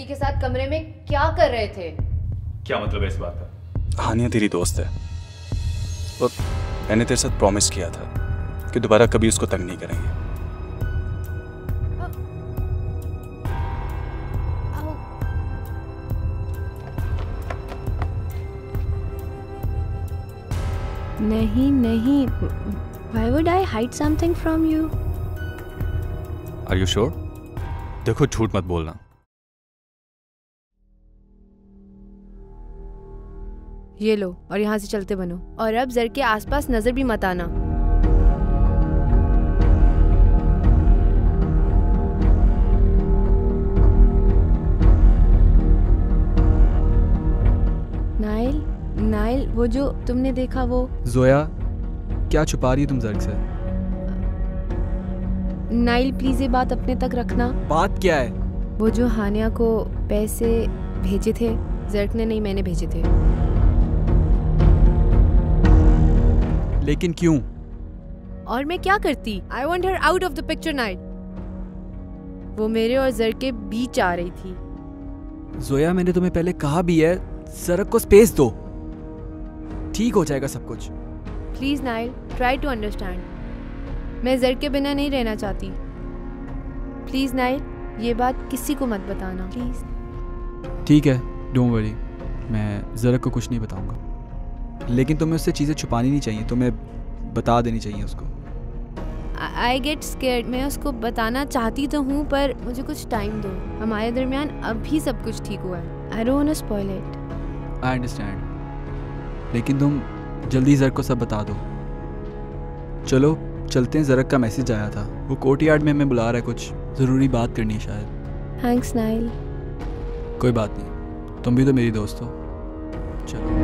लड़की के साथ कमरे में क्या कर रहे थे? क्या मतलब है इस बात का? हानिया तेरी दोस्त है और मैंने तेरे साथ प्रॉमिस किया था कि दोबारा कभी उसको तंग नहीं करेंगे। नहीं, why would I hide something from you? Are you sure? देखो झूठ मत बोलना। ये लो और यहाँ से चलते बनो, और अब जर के आसपास नजर भी मत आना। नाइल, वो जो तुमने देखा वो। जोया, क्या छुपा रही है तुम जर्क से? नाइल प्लीज ये बात अपने तक रखना। बात क्या है? वो जो हानिया को पैसे भेजे थे, जर्क ने नहीं, मैंने भेजे थे। लेकिन क्यों? और मैं क्या करती? I want her out of the picture Nile. वो मेरे और जर्क के बीच आ रही थी। जोया, मैंने तुम्हें पहले कहा भी है, जर्क को स्पेस दो, ठीक हो जाएगा सब कुछ। Please Neil, try to understand. मैं जर्क के बिना नहीं रहना चाहती। प्लीज नाइल, ये बात किसी को मत बताना प्लीज। ठीक है, डोंट वरी, मैं जर्क को कुछ नहीं बताऊंगा। लेकिन तुम्हें उससे चीज़ें छुपानी नहीं चाहिए, तुम्हें बता देनी चाहिए उसको। I get scared. मैं उसको बताना चाहती तो हूँ, पर मुझे कुछ टाइम दो। हमारे दरमियान अभी सब कुछ ठीक हुआ है। I don't want to spoil it. I understand, लेकिन तुम जल्दी जर्क को सब बता दो। चलो चलते हैं, जर्क का मैसेज आया था, वो कोर्टयार्ड में हमें बुला रहा है, कुछ ज़रूरी बात करनी है शायद। Thanks Nile. कोई बात नहीं, तुम भी तो मेरी दोस्त हो। चलो।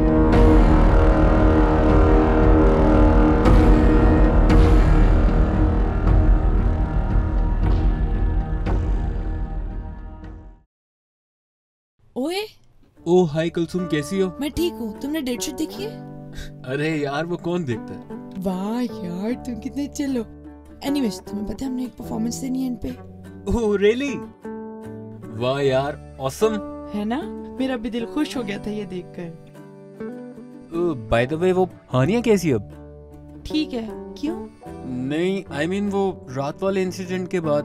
ओए, ओ हाय कुलसुम, कैसी हो? मैं ठीक हूँ। तुमने डेट शीट देखी है? अरे यार, वो कौन देखता है? वाह यार, तुम कितने चिल हो। एनीवेज, तुम्हें पता है हमने एक परफॉर्मेंस देनी है एंड पे। Oh really? वाह यार, ऑसम है ना? मेरा भी दिल खुश हो गया था ये देखकर। बाय द वे, वो हानिया कैसी अब? ठीक है। क्यों? नहीं, आई मीन वो रात वाले इंसिडेंट के बाद।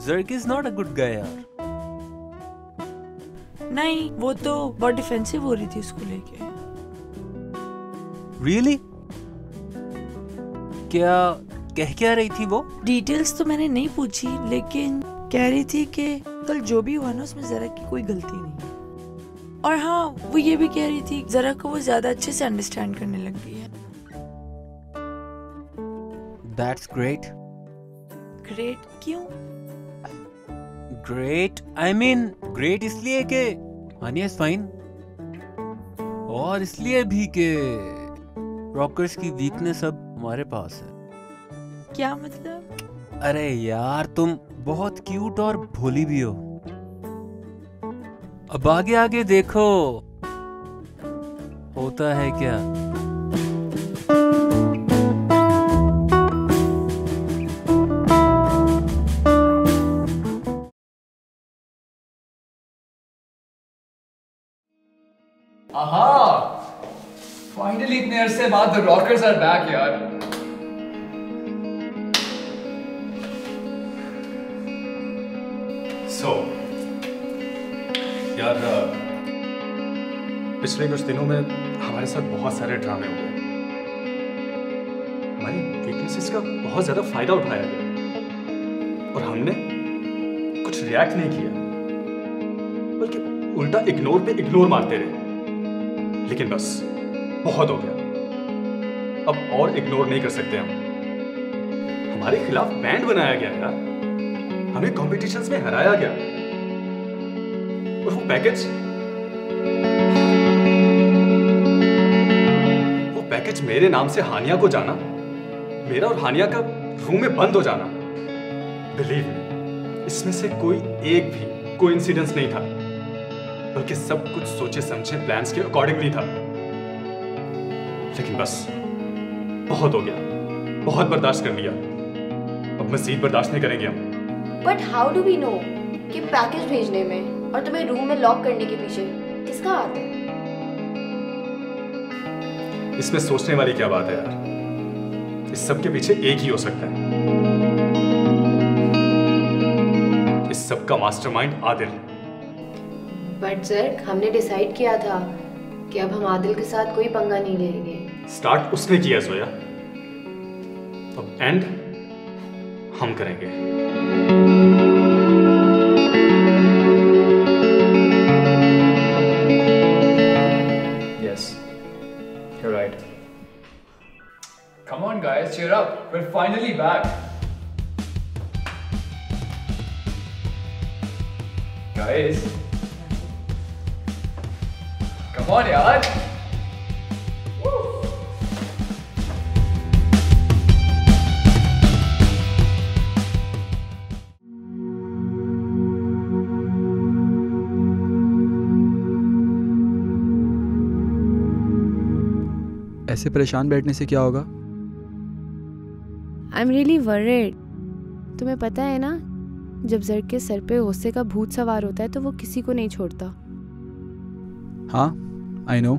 Jerk is not a good guy यार। नहीं, वो तो बहुत डिफेंसिव हो रही थी उसको लेके। रियली? क्या रही थी वो? डिटेल्स तो मैंने नहीं पूछी, लेकिन कह रही थी कि कल जो भी हुआ ना, उसमें जरा की कोई गलती नहीं है। और हाँ, वो ये भी कह रही थी जरा को वो ज्यादा अच्छे से अंडरस्टैंड करने लग गई है। That's great. ग्रेट क्यों? ग्रेट, आई मीन ग्रेट इसलिए कि हानिया इज फाइन, और इसलिए भी कि रॉकर्स की वीकनेस अब हमारे पास है। क्या मतलब? अरे यार, तुम बहुत क्यूट और भोली भी हो। अब आगे आगे देखो होता है क्या। फाइनली इतने अरसे बाद द रॉकर्स आर बैक यार। यार, पिछले कुछ दिनों में हमारे साथ बहुत सारे ड्रामे हो गए। हमारी वीकनेसेस का बहुत ज्यादा फायदा उठाया गया और हमने कुछ रिएक्ट नहीं किया, बल्कि उल्टा इग्नोर पे इग्नोर मारते रहे। लेकिन बस बहुत हो गया, अब और इग्नोर नहीं कर सकते हम। हमारे खिलाफ बैंड बनाया गया यार, हमें कॉम्पिटिशन्स में हराया गया, और वो पैकेज मेरे नाम से हानिया को जाना, मेरा और हानिया का रूम में बंद हो जाना। बिलीव मी, इसमें से कोई एक भी कोइंसिडेंस नहीं था, बल्कि सब कुछ सोचे समझे प्लान्स के अकॉर्डिंगली था। लेकिन बस बहुत हो गया, बहुत बर्दाश्त कर लिया, अब मज़ीद बर्दाश्त नहीं करेंगे हम। But how do we know? कि पैकेज भेजने में और तुम्हें रूम में लॉक करने के पीछे किसका हाथ है? इसमें सोचने वाली क्या बात है यार? इस सब के पीछे एक ही हो सकता है, इस सब का मास्टरमाइंड आदिल। बट सर, हमने डिसाइड किया था कि अब हम आदिल के साथ कोई पंगा नहीं लेंगे। स्टार्ट उसने किया जोया, अब एंड हम करेंगे। Yes, you're right. Come on, guys, cheer up. We're finally back. Guys. Come on, yaar. ऐसे परेशान बैठने से क्या होगा? I am really worried. तुम्हें पता है ना, जब जर्क के सर पे गुस्से का भूत सवार होता है तो वो किसी को नहीं छोड़ता। हाँ, आई नो।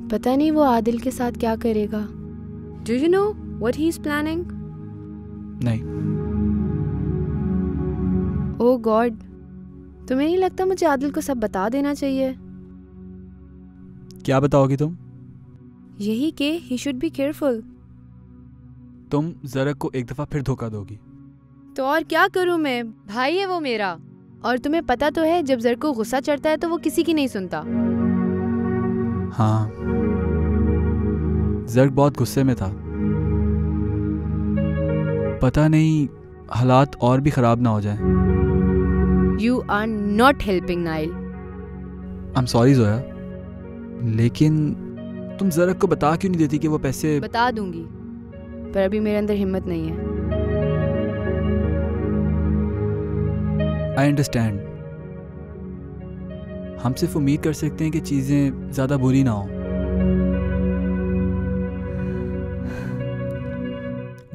पता नहीं वो आदिल के साथ क्या करेगा। Do you know what he is planning? नहीं। ओह गॉड, तुम्हें नहीं लगता मुझे आदिल को सब बता देना चाहिए? क्या बताओगी तुम? यही कि ही शुड बी केयरफुल। तुम ज़रक को एक दफ़ा फिर धोखा दोगी। तो और क्या करूं मैं? भाई है वो मेरा। और तुम्हें पता तो है, जब जर्क को गुस्सा चढ़ता है तो वो किसी की नहीं सुनता। हाँ, ज़रक बहुत गुस्से में था। पता नहीं हालात और भी ख़राब ना हो जाएं। You are not helping Neil. I am sorry Zoya, लेकिन तुम ज़रक को बता क्यों नहीं देती कि वो पैसे? बता दूंगी, पर अभी मेरे अंदर हिम्मत नहीं है। I understand. हम सिर्फ उम्मीद कर सकते हैं कि चीज़ें ज़्यादा बुरी ना हो।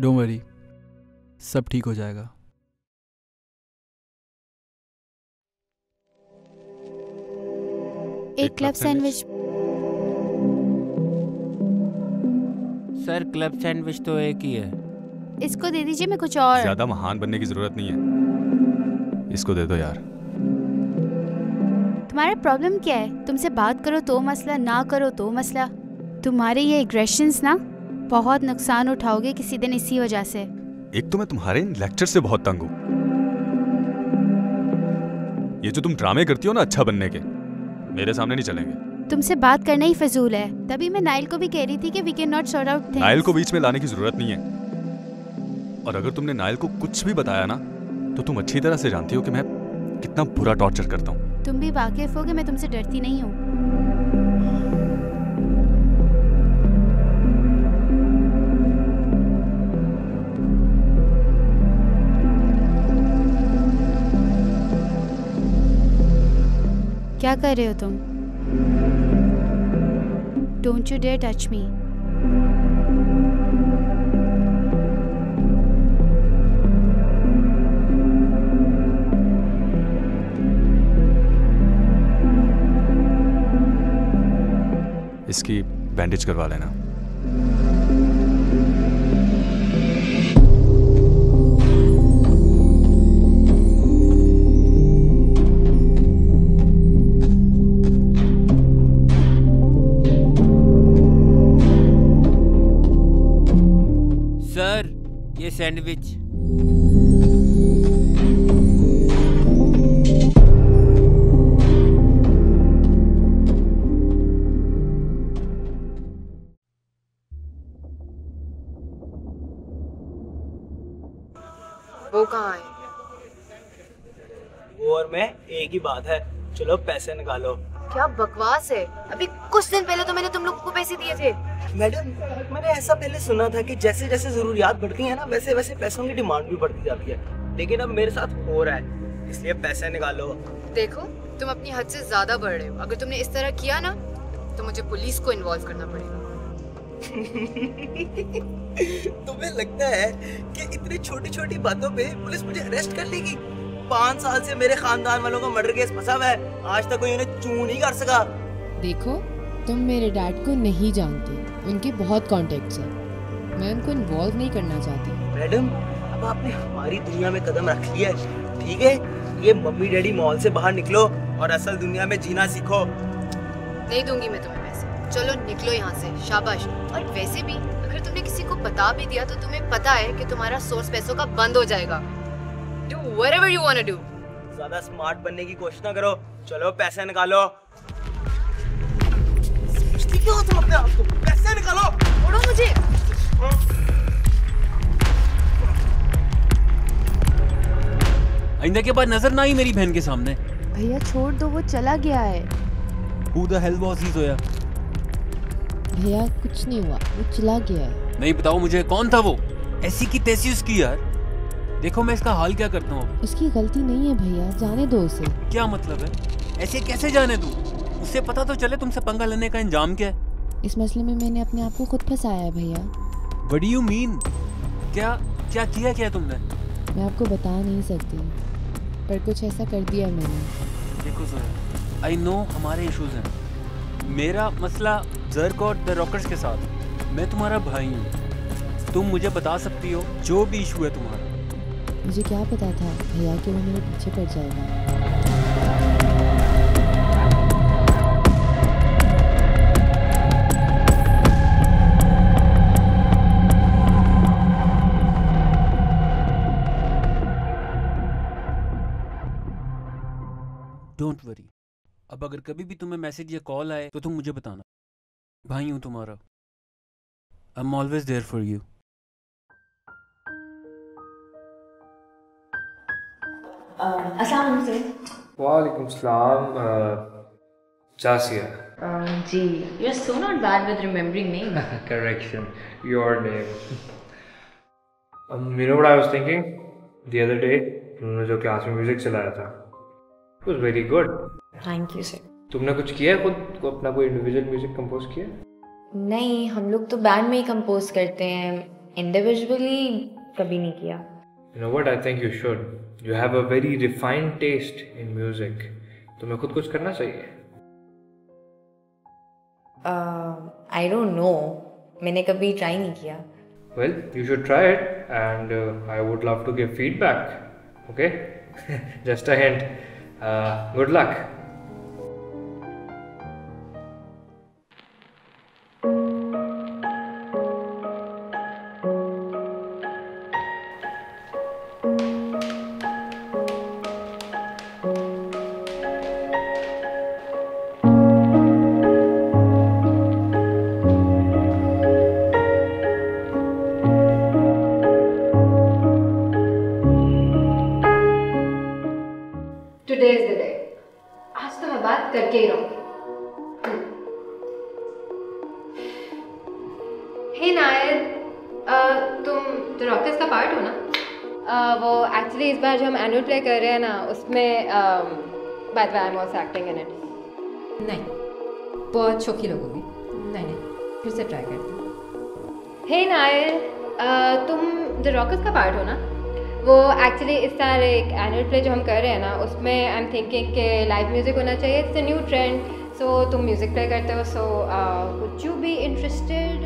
डोंट वरी, सब ठीक हो जाएगा। एक club sandwich. Sir, club sandwich तो एक ही है। इसको दे दीजिए, मैं कुछ और। ज्यादा महान बनने की जरूरत नहीं है, इसको दे दो यार। तुम्हारा प्रॉब्लम क्या है? तुमसे बात करो तो मसला, ना करो तो मसला। तुम्हारे ये एग्रेशंस ना बहुत नुकसान उठाओगे किसी दिन इसी वजह से। एक तो मैं तुम्हारे इन लेक्चर से बहुत तंग हूँ। ये जो तुम ड्रामे करती हो ना अच्छा बनने के, मेरे सामने नहीं चलेंगे। तुमसे बात करना ही फजूल है। तभी मैं नाइल को भी कह रही थी कि we can not sort out things. Neil को बीच में लाने की जरूरत नहीं है। और अगर तुमने नाइल को कुछ भी बताया ना, तो तुम अच्छी तरह से जानती हो कि मैं कितना बुरा टॉर्चर करता हूँ। तुम भी वाकिफ हो कि मैं तुमसे डरती नहीं हूँ। क्या कर रहे हो तुम? Don't you dare touch me. इसकी बैंडेज करवा लेना। सर, ये सैंडविच। वो कहाँ है? वो और मैं एक ही बात है। चलो पैसे निकालो। क्या बकवास है? अभी कुछ दिन पहले तो मैंने तुम लोगों को पैसे दिए थे। मैडम, मैंने ऐसा पहले सुना था कि जैसे जैसे जरूरियात बढ़ती है ना, वैसे वैसे पैसों की डिमांड भी बढ़ती जाती है। लेकिन अब मेरे साथ हो रहा है, इसलिए पैसे निकालो। देखो, तुम अपनी हद से ज्यादा बढ़ रहे हो। अगर तुमने इस तरह किया ना, तो मुझे पुलिस को इन्वॉल्व करना पड़ेगा। तुम्हें लगता है कि इतनी छोटी छोटी बातों पे पुलिस मुझे अरेस्ट कर लेगी? 5 साल से मेरे खानदान वालों का मर्डर केस फंसा हुआ है, आज तक कोई उन्हें चू नहीं कर सका। देखो, तुम मेरे डैड को नहीं जानते, उनके बहुत कॉन्टेक्ट्स हैं, मैं उनको इन्वॉल्व नहीं करना चाहती। मैडम, अब आपने हमारी दुनिया में कदम रख लिया है, ठीक है? ये मम्मी डैडी मॉल से बाहर निकलो और असल दुनिया में जीना सीखो। नहीं दूंगी मैं तुम्हें पैसे, चलो निकलो यहाँ से, शाबाश। और वैसे भी अगर तुमने किसी को बता भी दिया तो तुम्हें पता है कि तुम्हारा सोर्स पैसों का बंद हो जाएगा। Do whatever you wanna do. ज्यादा स्मार्ट बनने की कोशिश ना करो, चलो पैसे निकालो। समझती क्यों हो तुम अपने आप को? पैसे निकालो। छोड़ो मुझे। आइंदा के बाद नजर ना आई मेरी बहन के सामने। भैया छोड़ दो, वो चला गया है। Who the hell was he सोया? भैया कुछ नहीं हुआ, वो चला गया है। नहीं बताओ मुझे कौन था वो? ऐसी की तैसी उसकी यार। देखो मैं इसका हाल क्या करता हूँ। उसकी गलती नहीं है भैया, जाने दो उसे। क्या मतलब है? ऐसे कैसे जाने दूँ? उससे पता तो चले तुमसे पंगा लेने का इंजाम क्या है। इस मसले में मैंने अपने आप को खुद फंसाया है भैया। What do you mean? क्या किया क्या तुमने? मैं आपको बता नहीं सकती, पर कुछ ऐसा कर दिया मैंने। देखो सोया, I know हमारे इश्यूज हैं। मेरा मसला जर्क और द रॉकर्स के साथ। मैं तुम्हारा भाई हूँ, तुम मुझे बता सकती हो जो भी इशू है तुम्हारा। मुझे क्या पता था भैया कि वो मेरे पीछे पड़ जाएगा। डोंट वरी, अब अगर कभी भी तुम्हें मैसेज या कॉल आए तो तुम मुझे बताना। भाई हूँ तुम्हारा। I am always there for you. अस्सलाम वालेकुम सलाम। जासिया। जी, you are so not bad with remembering names. Correction, your name. You know what I was thinking the other day? तुमने जो क्लास में म्यूजिक चलाया था, it was very good. Thank you sir. तुमने कुछ किया है खुद को, अपना कोई इंडिविजुअल म्यूजिक कंपोज किया? नहीं, हम लोग तो बैंड में ही कंपोज करते हैं, इंडिविजुअली कभी नहीं किया। You know what? I think you should. You have a very refined taste in music. तुम्हें खुद कुछ करना चाहिए। I don't know. मैंने कभी ट्राई नहीं किया। Well, you should try it, and I would love to give feedback. Okay? Just a hint. Good luck. Today is the day. आज तो मैं बात करके ही रहूँगी। हे नायर, तुम द रॉकर्स का पार्ट हो ना? वो एक्चुअली इस बार जो हम एनुअल प्ले कर रहे हैं ना, उसमें by the way I am also acting in it. नहीं, बहुत शौकी लोग होगी। नहीं, फिर से ट्राई करते हैं। हे नायर, तुम द रॉकर्स का पार्ट हो ना? वो एक्चुअली इस साल एक एनुअल प्ले जो हम कर रहे हैं ना, उसमें आई एम थिंकिंग कि लाइव म्यूज़िक होना चाहिए। It's a new trend, so तुम म्यूज़िक प्ले करते हो, so would you be interested?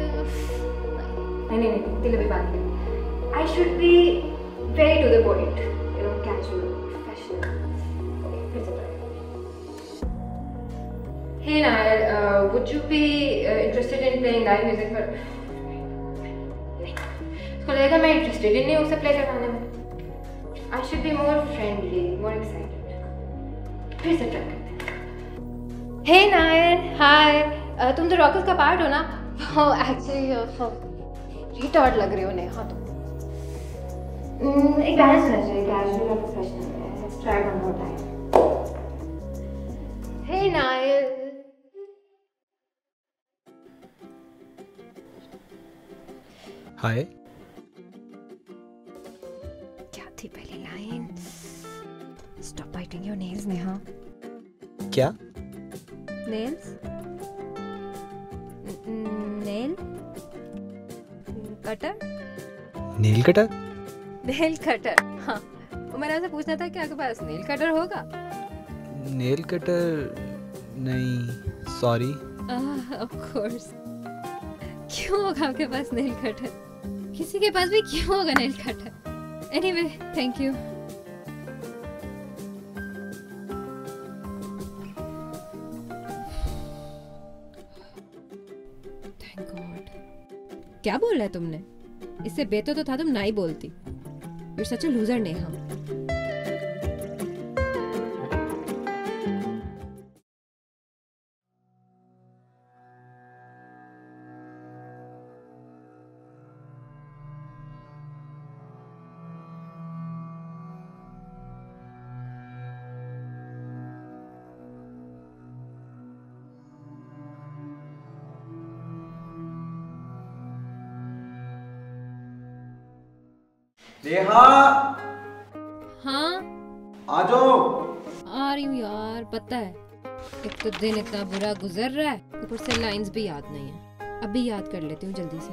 नहीं, दिल भी बात नहीं। I should be very to the point, you know, casual, professional. फिर से try. Hey Nair, would you be interested in playing live music? पर उसको लगेगा मैं इंटरेस्टेड ही नहीं उसे प्ले करवाने में। I should be more friendly, more excited. फिर से ट्राई करते हैं। Hey नायर, हाय, तुम तो रॉकर्स का पार्ट हो ना? Oh, actually, रिटार्ड लग रहे हो नेहा तुम। एक बैलेंस होना चाहिए, कैजुअल और professional. Let's try one more time. Hey Nair. Hi. थी पहली line. Stop biting your nails, Neha. क्या? Nails? Nail? Cutter? Nail cutter? Nail cutter, हाँ। वो मैंने आपसे पूछना था कि आपके पास नेल कटर होगा? नेल कटर नहीं, सॉरी। Of course. क्यों होगा आपके पास नेल कटर? किसी के पास भी क्यों होगा nail cutter? Anyway, thank you. Thank God. क्या बोला है तुमने? इससे बेहतर तो था तुम ना ही बोलती। You're such a loser, Neha. Neha, हाँ आ जाओ। आ रही हूँ यार, पता है एक तो दिन इतना बुरा गुजर रहा है, ऊपर से लाइंस भी याद नहीं है। अभी याद कर लेती हूँ जल्दी से।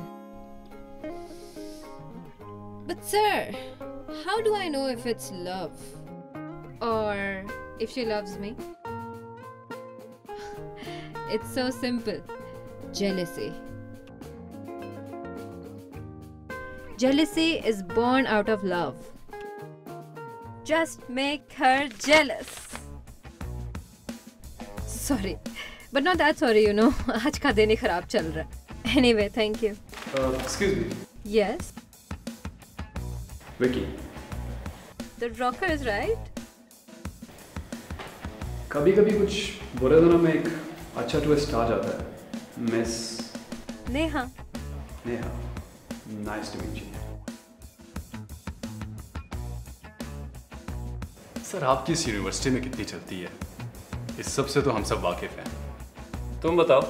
But sir, how do I know if it's love or if she loves me? It's so simple. Jealousy. Jealousy is born out of love. Just make her jealous. Sorry, but not that sorry, you know. आज का दिन ही खराब चल रहा है. Anyway, thank you. Excuse me. Yes. Vicky. The Rockers, right? कभी-कभी कुछ बुरे दिनों में एक अच्छा ट्विस्ट आ जाता है. Miss Neha. Neha. Nice to meet you. Sir, आपकी इस यूनिवर्सिटी में कितनी चलती है, इस सब से तो हम सब वाकिफ हैं. तुम बताओ,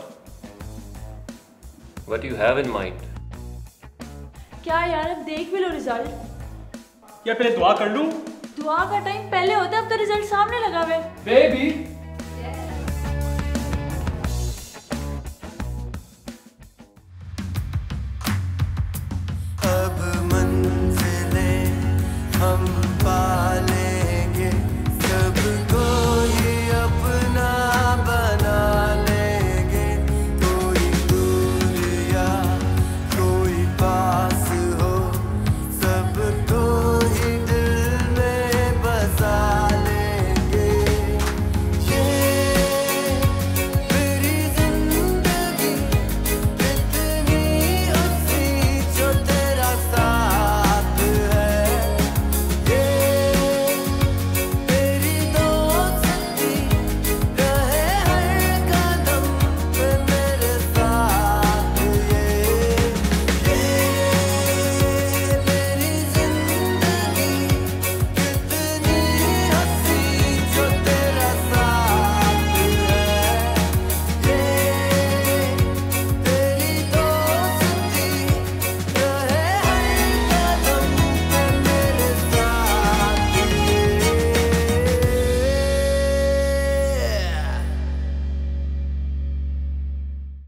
what you have in mind? क्या यार, अब देख भी लो रिजल्ट. या पहले दुआ कर लूं? दुआ का टाइम पहले होता है, अब तो रिजल्ट सामने लगा हुआ है. बेबी